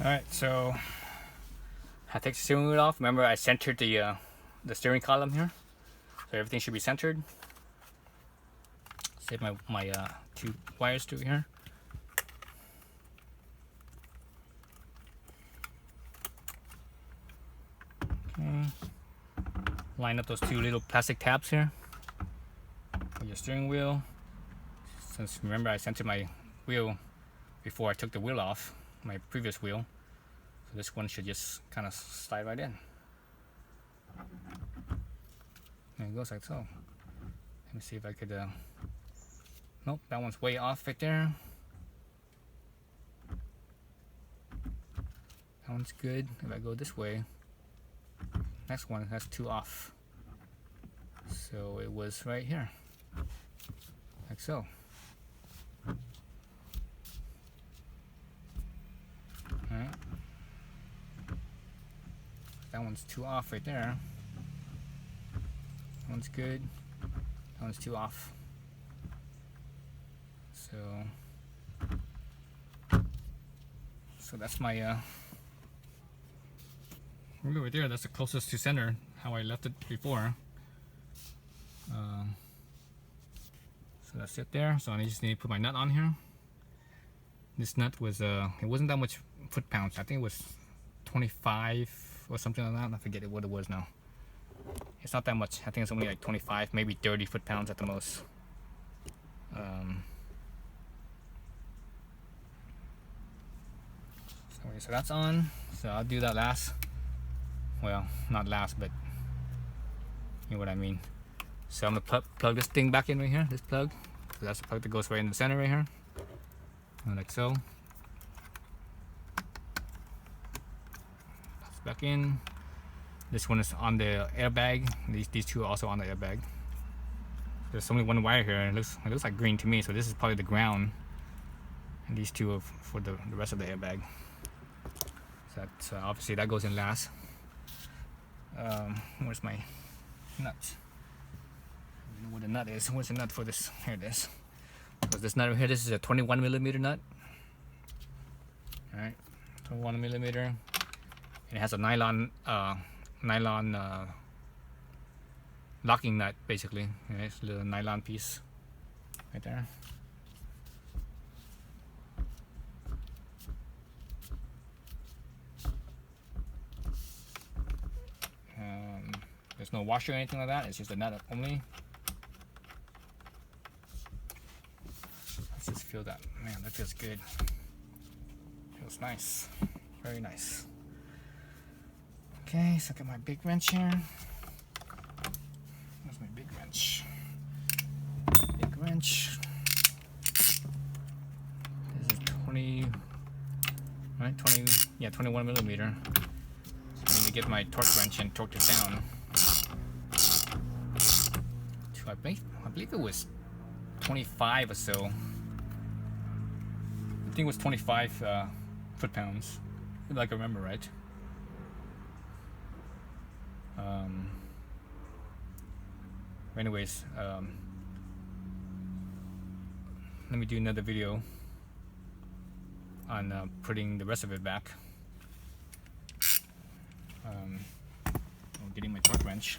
Alright, so I take the steering wheel off. Remember I centered the steering column here, so everything should be centered. Save my two wires through here. Okay. Line up those two little plastic tabs here for your steering wheel. Since remember I centered my wheel before I took the wheel off, my previous wheel. So this one should just kind of slide right in. And it goes like so. Let me see if I could, nope, that one's way off right there. That one's good. If I go this way, next one has two off. So it was right here, like so. Alright. That one's two off right there. That one's good. That one's two off. So that's my wheel right there. That's the closest to center, how I left it before. So that's it there. So I just need to put my nut on here. This nut was it wasn't that much foot-pounds. I think it was 25 or something like that. I forget what it was now. It's not that much. I think it's only like 25, maybe 30 foot-pounds at the most. So that's on. So I'll do that last. Well, not last, but you know what I mean. So I'm gonna plug this thing back in right here. This plug. So that's the plug that goes right in the center right here. Like so. That's back in. This one is on the airbag. These two are also on the airbag. There's only one wire here. It looks like green to me. So this is probably the ground, and these two are for the rest of the airbag. So that's, obviously that goes in last. Where's my nut? I don't know where the nut is. Where's the nut for this? Here it is. Because this nut right here, this is a 21mm nut. Alright, 21mm. And it has a nylon locking nut, basically. Okay, it's a little nylon piece right there. There's no washer or anything like that. It's just a nut only. Let's just feel that. Man, that feels good. Feels nice. Very nice. Okay, so I got my big wrench here. There's my big wrench. Big wrench. This is 20, right? 21mm. So I need to get my torque wrench and torque it down. I believe it was 25 or so. I think it was 25 foot-pounds, if I can remember right. Anyways, let me do another video on putting the rest of it back. I'm getting my torque wrench.